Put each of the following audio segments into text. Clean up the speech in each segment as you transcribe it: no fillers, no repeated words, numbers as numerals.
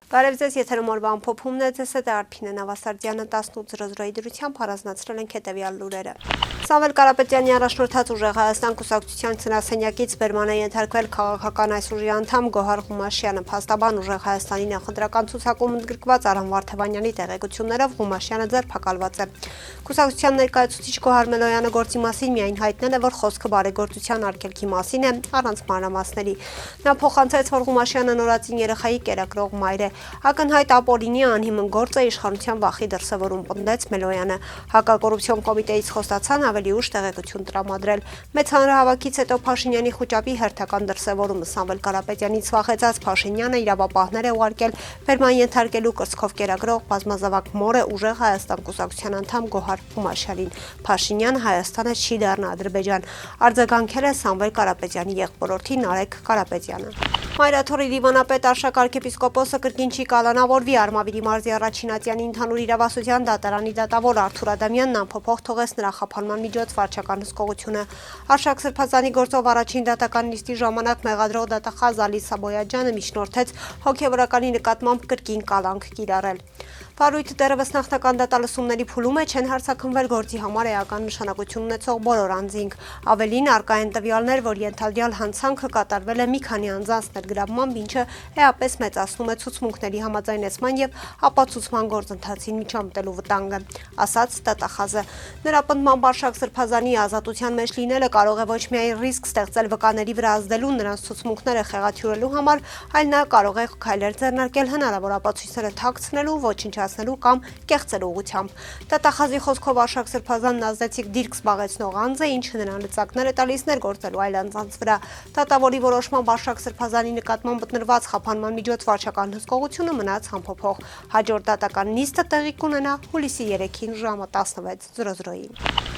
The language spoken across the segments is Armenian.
Բարև ձեզ, եթերում օրվա ամփոփումն է, ձեզ հետ է Արփինե Նավասարդյանը, 18:00 դրությամբ առանձնացրել ենք հետևյալ լուրերը։ Սամվել Կարապետյանի առաջնորդած Ուժեղ Հայաստան կուսակցության ցնասենյակից բերման է ենթարկվել քաղաքական այս ուժի անդամ Գոհար Ղումաշյանը։ Փաստաբան Ուժեղ Հայաստանի նախընտրական ցուցակում ընդգրկված Արամ Վարդևանյանի տեղեկություններով Ղումաշյանը ձերբակալված է։ Կուսակցության ներկայացուցիչ Գոհար Մելոյանը գործի մասին միայն հայտնել է, որ խոսքը բարեգործության արգելքի մասին է, առանց մանրամասների։ Նա փոխանցեց, որ Ղումաշյանը նորածին երեխայի կերակրող մայր է։ Ակնհայտ ապօրինի անհիմն գործ է իշխանության վախի դրսևորում, պնդեց Մելոյանը։ Հակակոռուպցիոն կոմիտեից խոստացան ավելի ուշ տեղեկություն տրամադրել։ Մեծ հանրահավաքից հետո Փաշինյանի խոճապի հերթական դրսևորումը Սամվել Կարապետյանից վախեցած Փաշինյանը իրավապահներ է ուղարկել բերման ենթարկելու կրծքով կերակրող բազմազավակ մորը Ուժեղ Հայաստան կուսակցության անդամ Գոհար Ղումաշյանին։ Փաշինյան Հայաստանը չի դառնա Ադրբեջան, արձագանքել է Սամվել Կարապետյանի եղբորորդի Նարեկ Կարապետյանը։ Մայրաթորի Լիվանապետ Արշակ arczepiskopոսը կրկին չի կալանավորվի Արմավիրի մարզի առաջին ընդհանուր իրավասության դատարանի դատավոր Արթուր Ադամյանն անփոփոխ թողեց նրա խափանման միջոց վարչական հսկողությունը։ Արշակ Սրբազանի գործով առաջին դատական նիստի ժամանակ մեղադրող դատախազ Ալի Սաբոյաջյանը միջնորդեց հոգևորականի նկատմամբ կրկին կալանք կիրառել։ Վարույթ դեռևս նախնական դատալսումների փուլում է, չեն հարցակնվել գործի համար էական նշանակություն ունեցող բոլոր անձինք։ Ավելին արկա են տվյալներ, որ ենթադրյալ հանցանքը կատարվել է մի քանի անձանց ներգրավմամբ, ինչը էապես մեծացնում է ցուցմունքների համաձայնեցման եւ ապացուցման գործընթացին միջամտելու վտանգը, ասաց դատախազը։ Նրա պնդմամբ Արշակ Սրբազանի ազատության մեջ լինելը կարող է ոչ միայն ռիսկ ստեղծել վկաների վրա ազդելու նրանց ցուցմունքները խեղաթյուրելու համար, այլ նա կարող է քայլեր ձեռնարկել հնարավոր ապացույցները թաքցնելու, ոչնչացնելու կամ կեղծելու ուղղությամբ։ Դատախազի խոսքով Արշակ Սրբազանն ազդեցիկ դիրք զբաղեցնող անձ է, ինչը նրան լծակներ է տալիս ներգործելու այլ անձանց վրա։ Դատավորի որոշմամբ Արշակ Սրբազանի նկատմամբ մտնրված խափանման միջոց վարչական հսկողությունը մնաց անփոփոխ։ Հաջորդ դատական նիստը տեղի կունենա հուլիսի 3-ին ժամը 16:00-ին։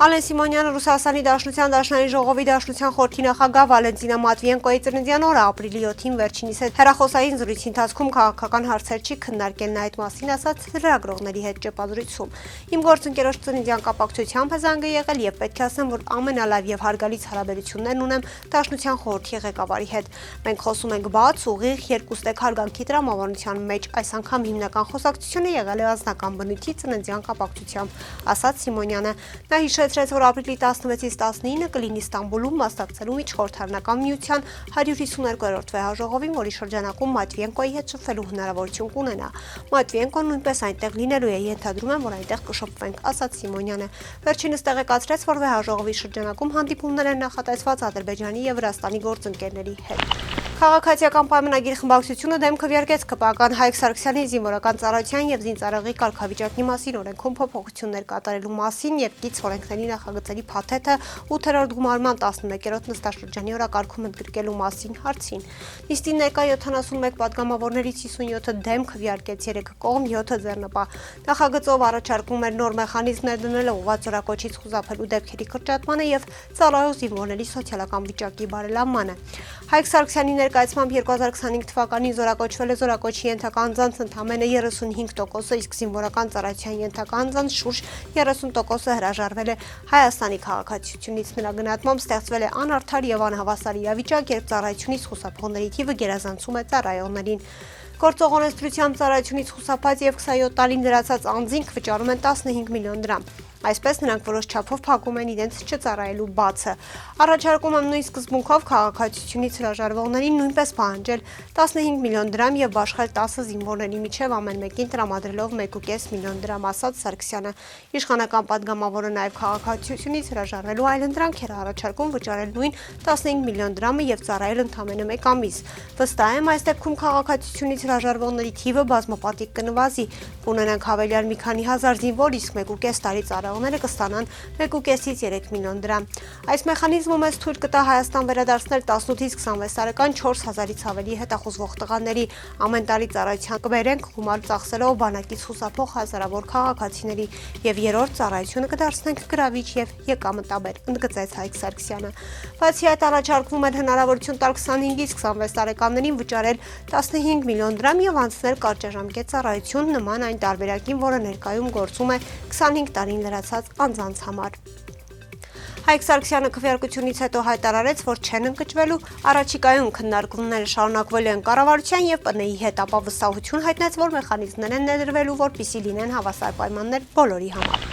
Ալեն Սիմոնյանը Ռուսաստանի Դաշնության Դաշնային ժողովի Դաշնության խորհրդի նախագահ Վալենտինա Մատվիենկոյի ծննդյան օրը ապրիլի 7-ին վերջինիս հետ հեռախոսային զրույցի ընթացքում քաղաքական հարցեր չի քննարկել, նա այդ մասին ասաց լրագրողների հետ ճեպազրույցում։ Իմ գործընկերոջ ծննդյան կապակցությամբ է զանգը եղել եւ պետք է ասեմ, որ ամենալավ եւ հարգալից հարաբերություններն ունեմ Դաշնության խորհրդի ղեկավարի հետ։ Մենք խոսում ենք բաց, ուղիղ, երկուստեք հարգանքի տրամաբանության մեջ, այս անգամ հիմնական խոսակցությունը եղել է անձնական բնույթի ծննդյան կապակցությամբ, ասաց Սիմոնյանը։ Նա հիշեցրեց, որ ապրիլի 16-ից 19-ը կլինի Ստամբուլում մասնակցելու Միջխորհրդարանական միության 152-րդ վեհաժողովին, որի շրջանակում Մատվիենկոյի հետ շփվելու հնարավորություն կունենա։ Մատվիենկոն նույնպես այնտեղ լինելու է, ենթադրում եմ, որ այնտեղ կշփվենք, ասաց Սիմոնյանը։ Վերջինս տեղեկացրեց, որ վեհաժողովի շրջանակում հանդիպումներ են նախատեսված Ադրբեջանի եւ Վրաստանի գործընկերների հետ։ Քաղաքացիական պայմանագիր խմբակցությունը դեմ քվեարկեց ԿՊԱ-ական Հայկ Սարգսյանի զինվորական ծառայության եւ զինծառայողի կարգավիճակի մասին օրենքում փոփոխություններ կատարելու մասին եւ կից օրենքների նախագծերի փաթեթը 8-րդ գումարման 11-րդ նստաշրջանի օրակարգում ընդգրկելու մասին հարցին։ Նիստին ներկա 71 падգամավորներից 57-ը դեմ քվեարկեց, 3 կողմ, 7-ը ձեռնպահ։ Նախագծով առաջարկվում էր նոր մեխանիզմներ դնել ուղղված օրակոչից խուսափելու դեպքերի կրճատմանը եւ ծառայող զինվորների սոցիալական վիճակի բարելավմանը։ Հայկ Սարգսյանի ներկայացմամբ 2025 թվականին զորակոչվել է զորակոչի ենթակա անձանց ընդամենը 35%, իսկ զինվորական ծառայության ենթակա անձանց շուրջ 30%-ը հրաժարվել է Հայաստանի քաղաքացիությունից։ Նրա գնահատմամբ ստեղծվել է անարդար եւ անհավասար իրավիճակ, երբ ծառայությունից խուսափողների թիվը գերազանցում է ծառայողներին։ Գործող օրենսդրությամբ ծառայությունից խուսափած եւ 27 տարին լրացած անձինք վճարում են 15 միլիոն դրամ։ Այսպես նրանք որոշ չափով փակում են իրենց չծառայելու բացը։ Առաջարկում եմ նույն սկզբունքով քաղաքացիությունից հրաժարվողներին նույնպես պահանջել 15 միլիոն դրամ եւ բաշխել 10 զինվորների միջև ամեն մեկին տրամադրելով 1.5 միլիոն դրամ, ասաց Սարգսյանը։ Իշխանական падգամավորը նաեւ քաղաքացիությունից հրաժարվելու այլընտրանք էր առաջարկում վճարել նույն 15 միլիոն դրամը եւ ծառայել ընդամենը 1 ամիս։ Վստահ եմ, այս դեպքում քաղաքացիությունից հրաժարվողների թիվը բազմապատիկ կնվազի։ Կունենանք հավելյալ մի քանի հազար զինվոր, իսկ 1.5 տարի ծառայողները կստանան 1.5-ից 3 միլիոն դրամ։ Այս մեխանիզմը մեզ թույլ կտա Հայաստան վերադարձնել 18-ից 26 տարեկան 4000-ից ավելի հետախուզվող տղաների։ Ամեն տարի ծառայության կբերենք գումար ծախսելով բանակից խուսափող հազարավոր քաղաքացիների եւ երրորդ ծառայությունը կդարձնենք գրավիչ եւ եկամտաբեր, ընդգծեց Հայկ Սարգսյանը։ Բացի այդ առաջարկվում էր հնարավորություն տալ 25-ից 26 տարեկաններին վճարել 15 միլիոն դրամ եւ անցնել կարճաժամկետ ծառայություն նման այն տարբերակին, որը ներկայում գործում է 25 տարին լրացած անձանց համար։ Հայկ Սարգսյանը քվեարկությունից հետո հայտարարեց, որ չեն ընկճվելու, առաջիկայում քննարկումները շարունակվելու են կառավարության եւ ՊՆ-ի հետ, ապա վստահություն հայտնեց, որ մեխանիզմներ են ներդրվելու, որպեսզի լինեն հավասար պայմաններ բոլորի համար։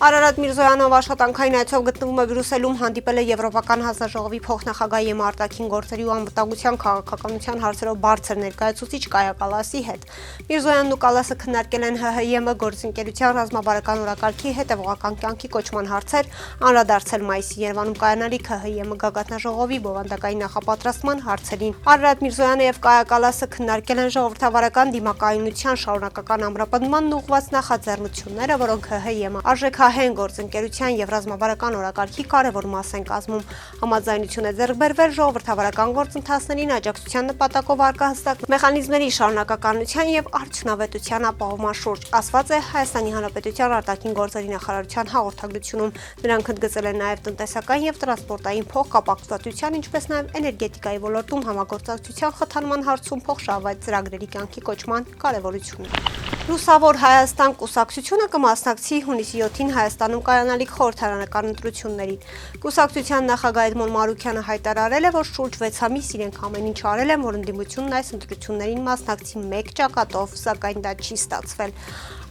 Արարատ Միրզոյանը աշխատանքային այցով գտնվում է Բրյուսելում, հանդիպել է Եվրոպական հանձնաժողովի փոխնախագահ ԵՄ արտաքին գործերի ու անվտանգության քաղաքականության հարցերով բարձր ներկայացուցիչ Կայա Կալասի հետ։ Միրզոյանն ու Կալասը քննարկել են ՀՀ-ԵՄ գործընկերության ռազմավարական օրակարգի հետևողական կյանքի կոչման հարցեր, անդրադարձել մայիսի Երևանում կայանալիք ՀՀ-ԵՄ գագաթնաժողովի բովանդակային նախապատրաստման հարցերին։ Արարատ Միրզոյանը եւ Կայա Կալասը քննարկել են ժողովրդավարական դիմակայունության շարունակական ամրապնդման ուղղված նախաձեռնությունները, որոնք ՀՀ-ԵՄ արժեքահեն գործընկերության եւ ռազմավարական օրակարգի կարևոր մաս են կազմում։ Համաձայնություն է ձեռք բերվել ժողովրդավարական գործընթացներին աջակցության նպատակով արկա հստակ մեխանիզմների շարունակականության եւ արդյունավետության ապահովման շուրջ, ասված է Հայաստանի Հանրապետության արտաքին գործերի նախարարության հաղորդագրությունում։ Նրանք ընդգծել են նաեւ տնտեսական եւ տրանսպորտային փոխկապակցվածության, ինչպես նաեւ էներգետիկայի ոլորտում համագործակցության խթանման հարցում փոխշահավետ ծրագրերի կյանքի կոչման կարևորությունը։ Լուսավոր Հայաստան կուսակցությունը կմասնակցի հունիսի 7-ին Հայաստանում կայանալիք խորհրդարանական ընտրություններին։ Կուսակցության նախագահ Էդմոն Մարուքյանը հայտարարել է, որ շուրջ 6 ամիս իրենք ամեն ինչ արել են, որ ընդդիմությունն այս ընտրություններին մասնակցի մեկ ճակատով, սակայն դա չի ստացվել։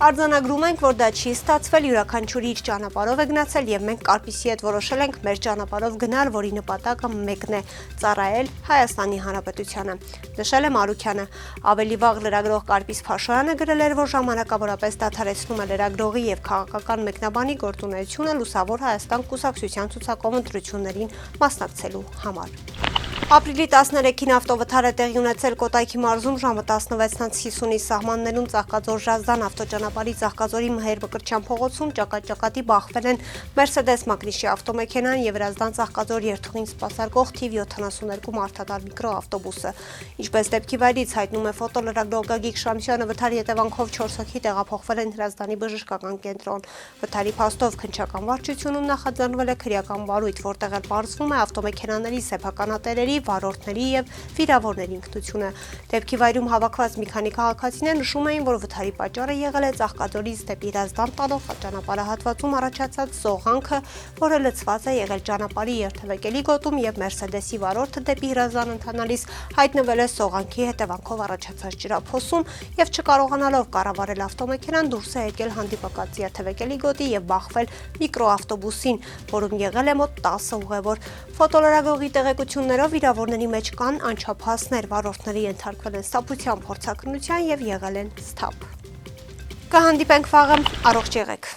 Արձանագրում ենք, որ դա չի ստացվել, յուրաքանչյուրի իր ճանապարհով է գնացել եւ մենք Կարպիսի հետ որոշել ենք մեր ճանապարհով գնալ, որի նպատակը մեկն է՝ ծառայել Հայաստանի Հանրապետությանը, նշել է Մարուքյանը։ Ավելի վաղ լրագրող Կարպիս Փաշոյանը գրել էր, որ ժամանակավորապես դադարեցնում է լրագրողի եւ քաղաքական մեկնաբանի գործունեությունը Լուսավոր Հայաստան կուսակցության ցուցակով ընտրություններին մասնակցելու համար։ Ապրիլի 13-ին ավտովթար է տեղի ունեցել Կոտայքի մարզում ժամը 16:50-ի սահմաններում Ծաղկաձոր-Ժազդան ավտոճանապարհի Ծաղկաձորի Մհեր Մկրտչյան փողոցում ճակատ-ճակատի բախվել են Mercedes Magnus-ի ավտոմեքենան եւ Հրազդան-Ծաղկաձոր երթուղին սպասարկող թիվ 72 մարդատար միկրոավտոբուսը։ Ինչպես դեպքի վայրից հայտնում է ֆոտոլրագրող Գագիկ Շամսյանը, վթարի հետևանքով 4 հոգի տեղափոխվել են Հրազդանի բժշկական կենտրոն։ Վթարի փաստով քննչական վարչությունում նախաձեռնվել է քրեական վարույթ, որտեղ էլ պարզվում է ավտոմեքենաների սեփականատերերի, վարորդների եւ վիրավորների ինքնությունը։ Դեպքի վայրում հավաքված մի քանի քաղաքացիներ նշում էին, որ վթարի պատճառը եղել է Ծաղկաձորից դեպի Հրազդան տալով ճանապարհահատվածում առաջացած սողանքը, որը լցված է եղել ճանապարհի երթևեկելի գոտում եւ Mercedes-ի վարորդը դեպի Հրազդան ընթանալիս հայտնվել է սողանքի հետևանքով առաջացած ջրափոսում եւ չկարողանալով կառավարել ավտոմեքենան դուրս է եկել հանդիպակաց երթևեկելի գոտի եւ բախվել միկրոավտոբուսին, որում եղել է մոտ 10 ուղևոր։ Ֆոտոլրագրողի տեղեկություններով վիրավորների մեջ կան անչափահասներ, վարորդները ենթարկվել են սթափության փորձաքննության եւ եղել են սթափ։ Կհանդիպենք վաղը, առողջ եղեք։